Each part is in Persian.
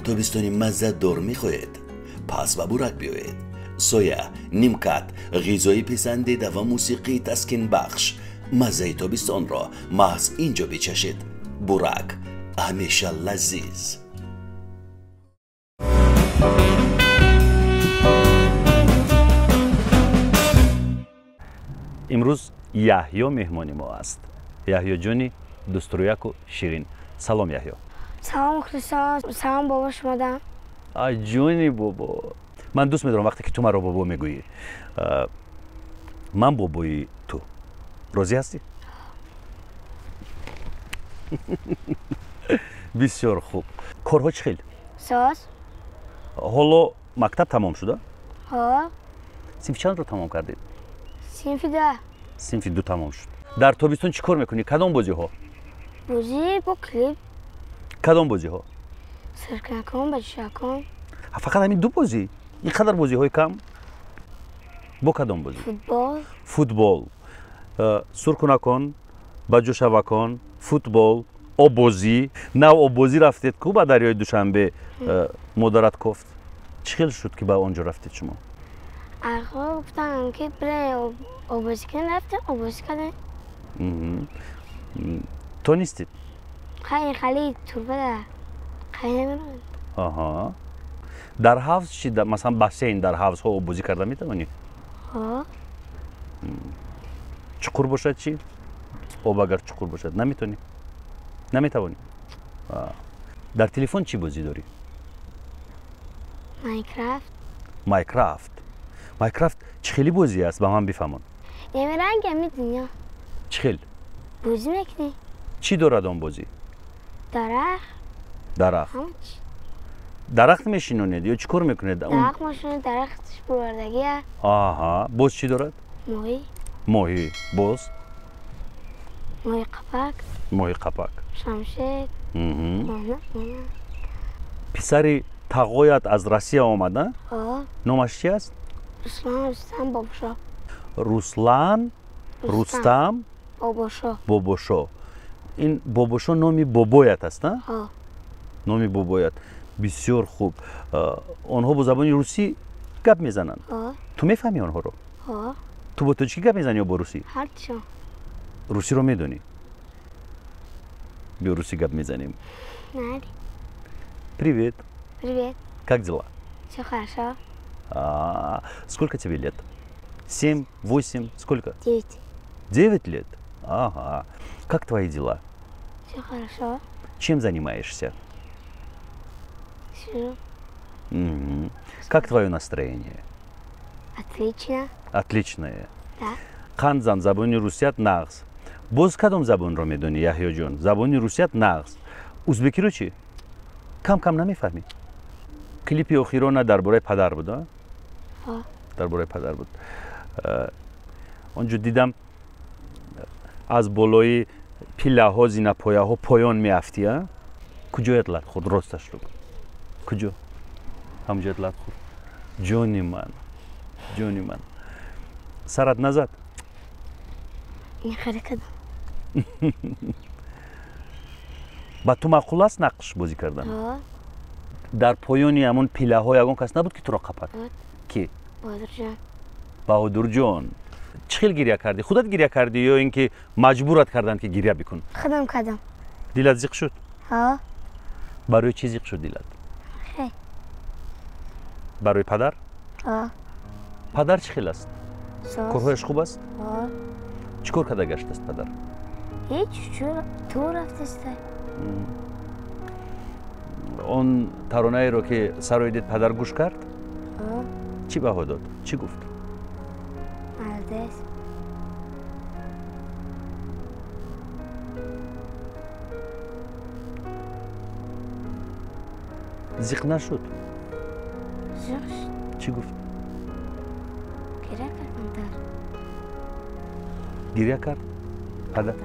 تابستانی مزه‌دار می‌خواهید؟ پس به بورک بیایید. سویا، نیمکت، غذای پسندیده و موسیقی تسکین بخش. مزه تابستان را محض اینجا بچشید. بورک، همیشه لذیذ. امروز یحیی مهمانی ما است. یحیی جانی دوسترویک و شیرین. سلام یحیی. سلام خریسا. سلام بابا شما دم. آی جونی بابا. من دوست می‌دارم وقتی که تو مرا بابا میگویی. من بابای تو. راضی هستی؟ بسیار خوب. کارها چه خیلی؟ ساز. حالا مکتب تمام شده؟ ها. صنف چند رو تمام کردید؟ صنف 10. صنف 2 تمام شد. در تابستون چی کار میکنی؟ کدام بازی ها؟ بازی با کلیپ. کدام بازی ها؟ سرکنکان بچه‌کان. فقط همین 2 بازی؟ اینقدر بازی های کم؟ با کدام بازی؟ فوتبال. فوتبال. سرکنکان، بچه‌شوکان، فوتبال، آبازی. نه آبازی رفتید کو با دریای دوشنبه مدارت کفت. چی خیلی شد که با اونجا رفتید شما؟ آقا گفتن که برای آبازی کردن رفتن آبازی کردن. تو نیستید؟ خیلی تو بده. خیلی نمیرون. آها. در حوض چی مثلا باسین در حوض ها آبازی کرده میتونی؟ ها. چقور باشد چی؟ آب اگر چقور باشد نمیتونی؟ نمیتوانی؟ در تلفن چی بازی داری؟ ماینکرافت. ماینکرافت چه خیلی بازی است با من بفهمون. رنگ میدونی؟ چه خیلی؟ بازی میکنی؟ چی دارد اون بازی؟ درخت. درخت میشینونید یا چیکار میکنید؟ درخت میشینه درختش بردگیه. آها. باز چی دارد؟ ماهی. باز؟ ماهی قپک. شمشیر. پسری تقویت از روسیه آمده؟ نامش چی است؟ رستم باباشا. این باباشا نامی بابایت است نه؟ نامی بابایت. بسیار خوب. آنها با زبان روسی گپ میزنند. تو میفهمی آنها رو؟ تو با تاجیکی گپ میزنی یا با روسی؟ هرچی. روسی رو میدونی؟ بیا روسی گپ میزنیم. Привет. Как дела? Все хорошо. Сколько тебе лет? 7, 8, сколько? 9. 9 лет? Ага. Как твои дела? Все хорошо. Чем занимаешься? Сижу. Как твое настроение? Отлично. Отличное. Да. Қанзан забони русият нағз. Боз кадом забонро медони яҳё ҷон? Забони русият нағз. Узбекиро чӣ? Кам намефаҳмӣ? Клипи охирона дарбораи падар буд? дарбораи падар буд. онҷо дидам аз болои пиллаҳо зинапояҳо поён меафтӣ. куҷоят лат хурд росташ руг? куҷо? ҳамҷоят лат хурд? ҷони ман. сарат назад? ба ту маъқул аст нақш бозӣ кардан? дар поёни ҳамон пиллаҳо ягон кас набуд ки туро қапад? ки? баҳодурҷон. чӣ хел гирья кардӣ? худат гирья кардӣ ё ин ки маҷбурат карданд ки гирья бикун? خودم کردم. дилат зиқ шуд? барои чӣ зиқ шуд дилат? барои падар? падар чӣ хел аст? корҳояш хуб аст? чӣ кор карда гаштааст падар? ҳеҷ ту рафтаста. он таронаеро ки сарои дид падар гӯш кард? чӣ баҳо дод? чӣ гуфт? молодец. зиқ нашуд? зиқ шуд. чӣ гуфт? гирья кард мадар. гирья кард? падар?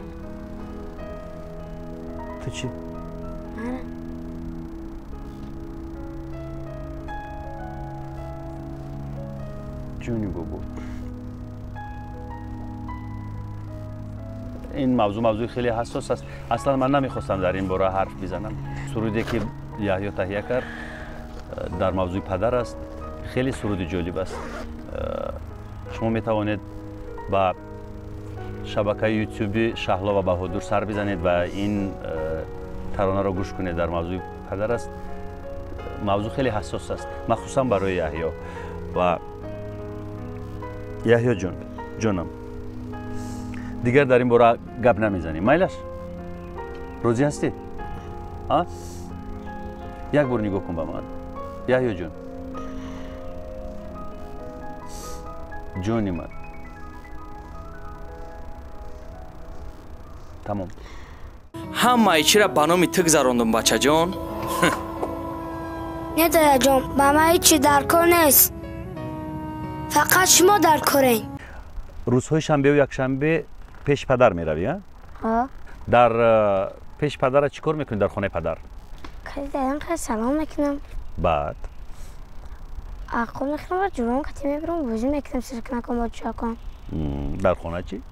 ту чӣ? мана. ҷони бобо. این موضوع خیلی حساس است. اصلا من نمیخواستم در این باره حرف بزنم. سرودی که یحیی تهیه کرد در موضوع پدر است. خیلی سرود جالب است. شما میتوانید با شبکه یوتیوب شهلا و بهادر سر بزنید و این ترانه را گوش کنید. در موضوع پدر است. موضوع خیلی حساس است، مخصوصا برای یحیی. و یحیی جانم دیگر در این باره گپ نمیزنیم. میلش روزی هستی؟ ها؟ یک بار نگاه کن به من. یحیی جان، جانی من. تمام. ҳамаи чиро ба номи ту гузарондум бачаҷон. نه داداجان با من هیچی در کار نیست. فقط شما در کارین. روزهای شنبه و یکشنبه پیش پدر میروی ها؟ ها؟ در پیش پدر چیکار میکنی در خانه پدر؟ خیلی دادم خیلی سلام میکنم. بعد آقا میخوام و جلوم کتی میبرم بازی میکنم سرک نکن با چا کن. در خانه چی؟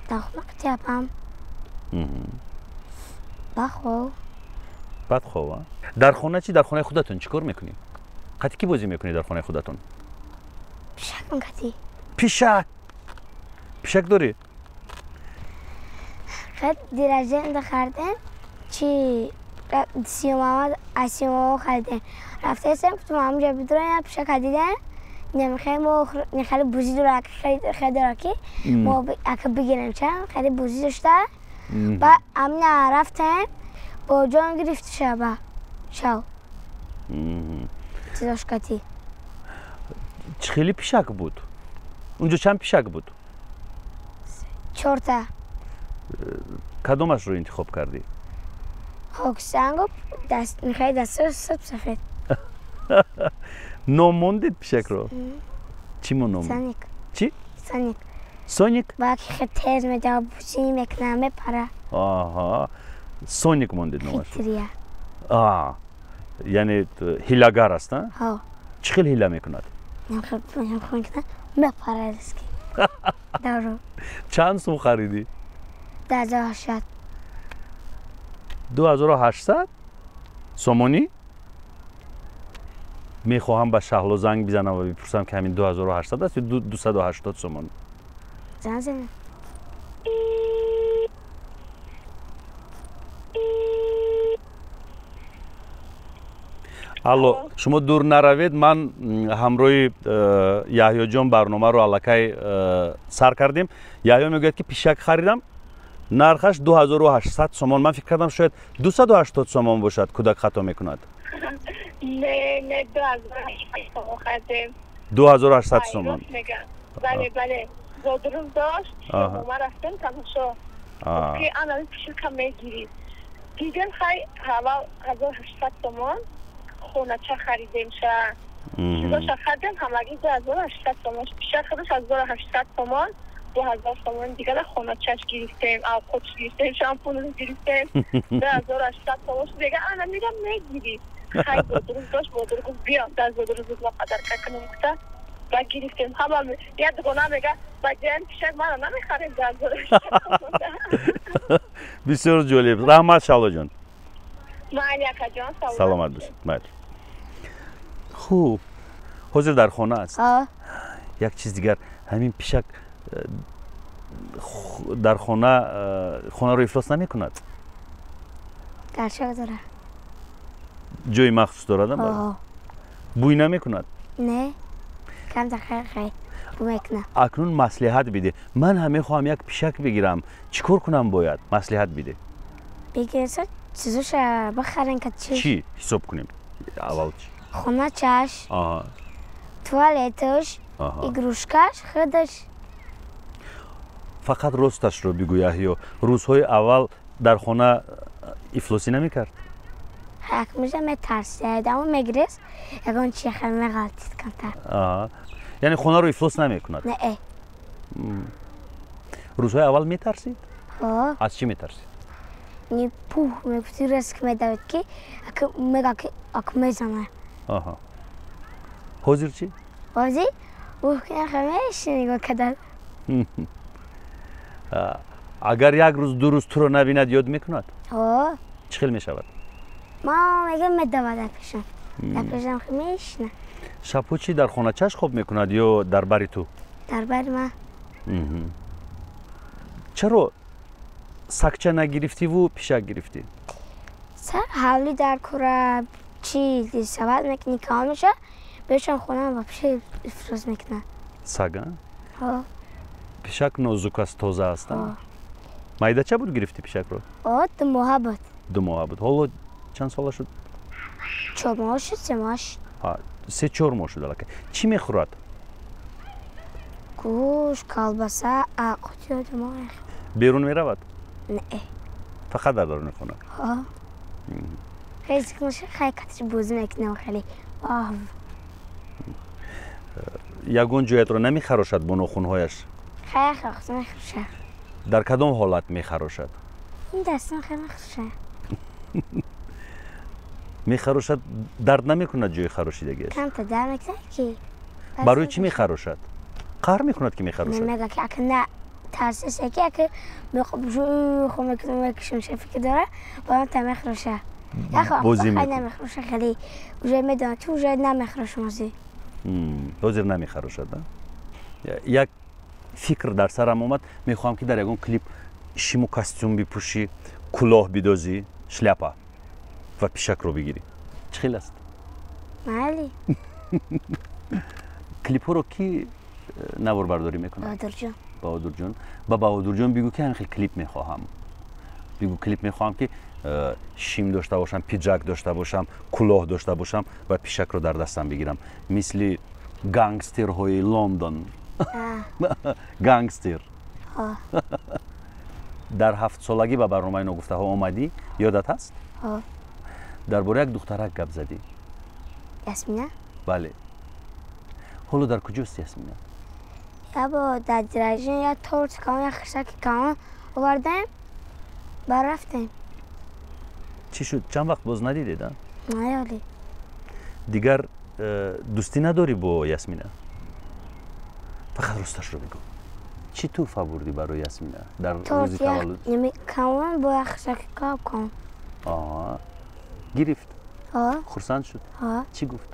در خونه کتی اپم. بخو. بعد خواه در خانه چی؟ در خانه خودتون چیکار میکنی؟ قطی کی بازی میکنی در خانه خودتون؟ پیشک کن کتی. پیشک داری؟ خیلی دیرجه انده خردن چی سیوماما خریدن. رفته هستم که همونجا بدرن پیشک دیدن نمیخوای بوزی داره خیلی داره که ما اگه بگیرن چند خیلی بوزی داشته و امن رفتن با جان گرفت شبه شو چیزاش کتی. خیلی پیشک بود؟ اونجا چند پیشک بود؟ 4 تا. کدومش رو انتخاب کردی؟ خاکستنگ میخوای دست سفید. نام موندید پیشک رو؟ چی نام؟ سونیک. چی؟ سونیک با که خیلی تیز میده بوزی میکنه میپره. آها سونیک موندید نامش؟ خیلی یعنی هیلاگر است نه؟ ها. چی خیلی هیلا میکند؟ نمیخوای کنه میپره رسکی. دارو. چند سوم خریدی؟ 2800. 2800 سومونی؟ میخواهم به شهلا زنگ بزنم و بپرسم که همین 2800 است یا 280 سومون؟ زنگ. الو شما دور نروید. من همراه یحیی جان برنامه رو الکی سر کردیم. یحیی میگه که پیشک خریدم نرخش 2800 سومون. من فکر کردم شاید 280 سومون باشد. کودک خطا میکند. نه 2800 سومون خریدیم. 2800 سومون. بله زودروز داشت. ما رفتیم تماشا. که الان پیشک میگیرید. دیدم خیلی اول 1800 سومون خونه چه خریدیم چیزاش خریدیم همگی 2800 سومون. پیشک خودش از 2800 سومون 2000 سومون دیگه در خونه چش گرفتیم. آبخوش گرفتیم. شامپون رو گرفتیم. 2800 سومون دیگه الان میگم میگیرید. خیلی زودروز داشت. زودروز بیام در زودروز ما قدر کنم گفته و گرفتیم. همه یه دگونه میگه بجن پیشک من نمیخریم در زودروز. بسیار جالب. رحمت شهلا جان. مالک جان سلامت باشید. خوب حاضر در خانه است. یک چیز دیگر همین پیشک در خانه رو افلاس نمی کند؟ گرچه داره. جای مخصوص دارد؟ بوی نمی کند؟ نه کم خیلی بوی میکنه. اکنون مصلحت بده. من همه خواهم یک پیشک بگیرم. چیکار کنم باید؟ مصلحت بده. بگیرسد چیزوش بخرن که چی؟ حساب کنیم. اول چی؟ خونه چش. توالتش. ایگروشکش خودش. فقط راستش رو بگو یحیی. روزهای اول در خانه افلاسی نمی کرد؟ حکمش میترسید اما میگریست اگه چی خیلی غلطید کنتر. یعنی خانه رو افلاس نمی کند؟ نه. روزهای اول میترسید؟ از چی میترسید؟ نی پوه میگفتی رسک میدوید که اکه میزنه. حاضر چی؟ حاضر؟ اوه که خمیش نگاه کدد. اگر یک روز دو روز تو رو نبیند یاد میکند آه چه خیلی میشود ما میگم مدوا در پیشم در پیشم خمیش نه شبو چی در خانه چش خوب میکند یا در بری تو در بر من چرا سکچه نگرفتی و پیشک گرفتی سر حولی در کره چی سبت میکنی کام میشه بهشون خونم و پیش افراز میکنن سگا آه پیشک نازک است تازه هستن مایده چه بود گرفتی پیشک رو آه 2 ماه بود 2 ماه بود حالا چند ساله شد 4 ماه شد 3 ماه شد 3-4 ماه شد الکی چی میخورد گوش کالباسه قوطی ها دماغ بیرون میرود نه فقط در درون خونه آه خیلی کنشه خیلی کتش بوزی میکنه و خیلی آه یگون جویت رو نمیخراشد با ناخونهایش خیلی خیلی میخروشه در کدام حالت میخراشد این دستم خیلی میخروشه میخراشد درد نمیکند جوی خراشیدگیش کم تا در میکنه که برای چی میخراشد قهر میکند که میخراشد میگه که اگه نه ترسیسه که اگه میخوام جوی خود میکنم یکیشون شفی که داره باید تا میخروشه بازی خیلی میکنه نمیخروشه خیلی جوی میدونه تو جوی نمیخروشه موزی حاضر نمیخراشد یک فکر در سرم اومد میخوام که در یگون کلیپ شیمو کاستوم بپوشی کلاه بدوزی شляпа و پیشک رو بگیری چه خیلی است مالی کلیپ رو کی نوار برداری میکنه بهادر جان بهادر جان با بهادر جان بگو که همین کلیپ میخواهم بگو کلیپ میخواهم که شیم داشته باشم پیجک داشته باشم کلاه داشته باشم و پیشک رو در دستم بگیرم مثل گانگستر های لندن گانگستر در 7 سالگی به برنامه اینا گفته ها اومدی یادت هست درباره یک دخترک گپ زدی یاسمینا بله حالا در کجاست یاسمینا یا با در درجه یا تورت کام یا خشک کام آوردیم برفتیم چی شد چند وقت باز ندیدید نه یالی دیگر دوستی نداری با یاسمینا فقط راستش رو بگو چی تحفه بردی برای یاسمینا در روزی تولد نمی کام با خشک کام کام گرفت خرسند شد چی گفت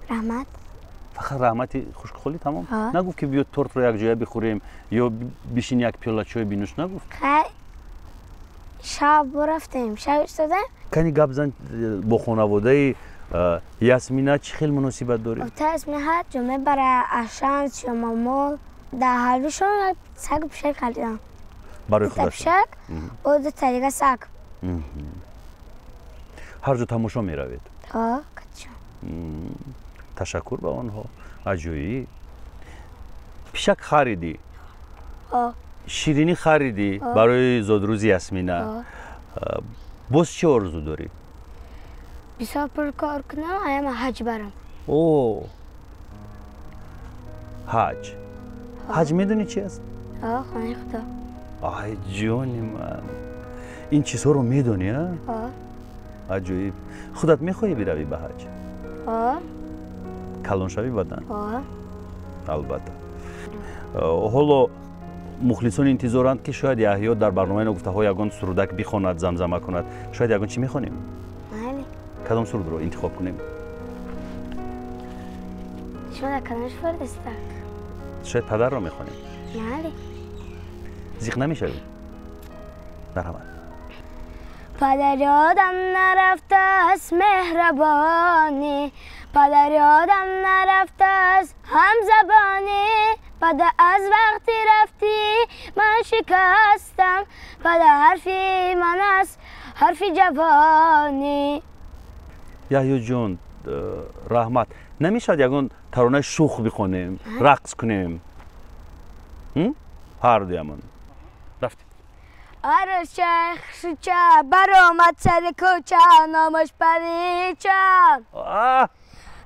رحمت فقط رحمتی خوشخولی تمام نگفت که بیا تورت رو یک جای بخوریم یا بشین یک پیاله چای بنوش نگفت شب رفتیم شب ایستادیم کنی گپ زن با خانواده یاسمینا چه خیلی مناسبت داری تا اسمینا جمعه برای اشانس یا مامول در حالشون سگ پیشک خریدم برای خودشون پیشک و دو طریقه سگ هر جا تماشا می روید کتشون تشکر به آنها عجایی پیشک خریدی شیرینی خریدی برای زادروز یاسمینا باز چه آرزو داری؟ بسیار پر کار کنم اما حج برم حج میدونی چی است؟ خانه خدا آی جانی من این چیزها رو میدونی ها؟ عجیب خودت میخوایی بروی به حج؟ کلان شوی بدن؟ البته حالا مخلصان انتظارند که شاید یحیی در برنامه نگفته ها یگان سرودک بخواند زمزمه کند شاید یگان چی میخوانیم؟ بله کدام سرود رو انتخاب کنیم؟ شما کدامش فرستم؟ شاید پدر رو میخوانیم بله زیخ نمیشوی؟ مرحبا پدر یادم نرفته از مهربانی پدر یادم نرفته از همزبانی پدر از وقتی رفتی من شکستم پدر حرفی من است حرفی جوانی یحیی جان رحمت نمیشد یگان ترانه شوخ بخونیم رقص کنیم هر دیمون رفتیم آره شیخ شوچه برآمد سر کوچه نامش پریچه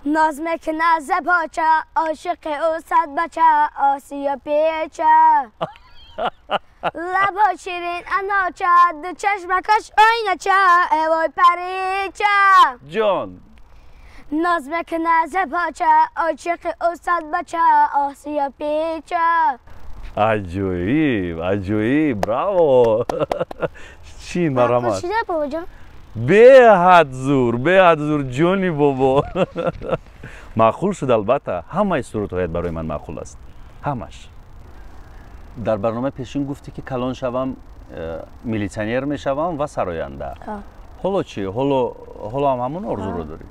ناز میکنه زباچه عاشق او صد بچه آسیا پیچه لبا شیرین اناچه دو چشمکش آینه چه اوای پریچه جان ناز میکنه زباچه عاشق او صد بچه آسیا پیچه аҷоиб, браво. Чӣ маромад. شده بابا беҳад зур ҷони бобо. маъқул шуд албатта. ҳамаи сурудҳоят барои ман маъқул аст. ҳамаш. дар барномаи пешин гуфтӣ ки калон шавам, милитсионер мешавам ва сароянда. ҳоло чӣ? ҳоло ҳам ҳамон орзуро дорӣ?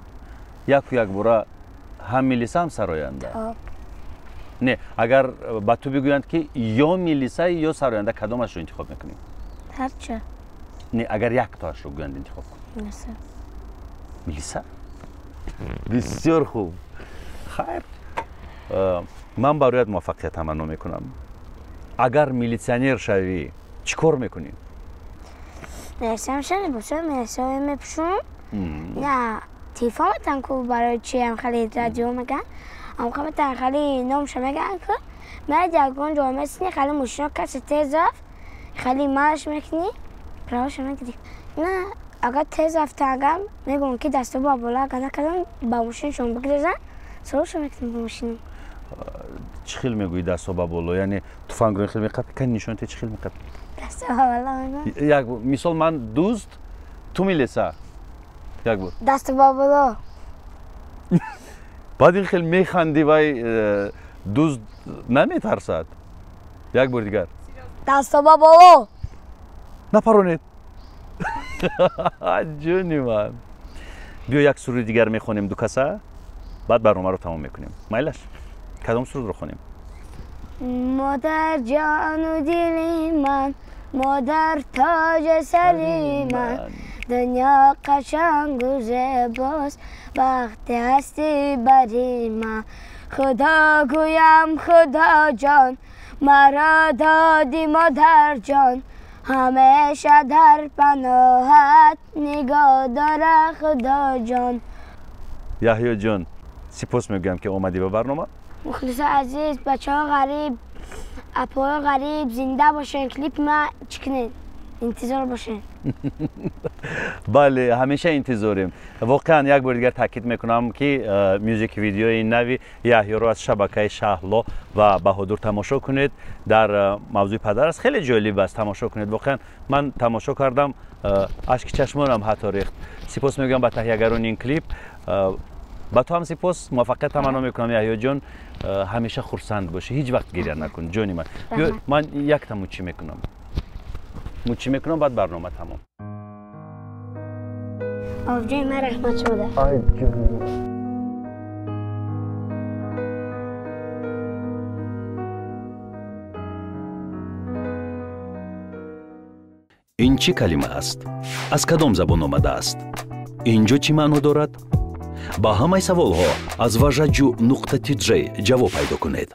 як бора ҳам милиса, ҳам сароянда? не, агар ба ту бигӯянд ки ё милиса ё сароянда, кадомашро интихоб мекунӣ? هرچه не, агар яктоашро гӯянд интихоб кун. милиса? бисёр хуб. хайр. ман барояд муваффақият таманно мекунам. агар милитсионер шавӣ, чӣ кор мекунӣ? میرسم باشم میرسم میپوشم نه تیفا تنکو برای چی هم خیلی رادیو میگن هم خیلی نامش میگن که من جاگون جامعه سنی خیلی ماشین کسی تیز رفت خیلی مارش میکنی راهش میگی نه اگر تیز رفت اگم میگم که دستو با بالا اگر نکردم با ماشینشون بگیرن سروش میکنم با ماشین چی خیلی میگویی دستو با بالا؟ یعنی تفنگ خیلی میقپی که نشونت چی خیلی میقپی؟ دستو با بالا میگم як мисол ман дӯст, ту милиса. як бор. دستو با بالا баъд ин хел механди вай дӯст наметарсад. як бор дигар. دستو با بالا напаронед. ҷони ман. биё як суруди дигар мехонем ду каса, баъд барномаро тамом мекунем. майлаш? кадом сурудро хонем? مادر جان و دل من مادر تاج سر من دنیا قشنگ و زیباست وقتی هستی بری من خدا گویم خدا جان مرا دادی مادر جان همیشه در پناهت نگاه داره خدا جان. яҳё ҷон, сипос мегӯям ки омадӣ ба барнома. مخلص عزیز بچه ها غریب اپای غریب زنده باشن کلیپ ما چکنین انتظار باشن. бале, ҳамеша интизорем. воқеан як бор дигар таъкид мекунам ки мюзик видеои нави яҳьёро аз шабакаи шаҳло ва баҳодур тамошо кунед. дар мавзӯи падар аст, хеле ҷолиб аст, тамошо кунед. воқеан ман тамошо кардам, ашки чашмонам ҳатто рехт. сипос мегӯям ба таҳиягарони ин клип. ба ту ҳам сипос, муваффақият таманно мекунам яҳьё ҷон. ҳамеша хурсанд бошӣ, ҳеҷ вақт гиря накун ҷони ман. биё ман якта мучӣ мекунам, баъд барнома тамом. آبجوی من رحمت شده. ин чӣ калима аст? аз кадом забон омадааст? инҷо чӣ маъно дорад? ба ҳамаи саволҳо аз важаҷу нуқтати ҷ ҷавоб пайдо кунед.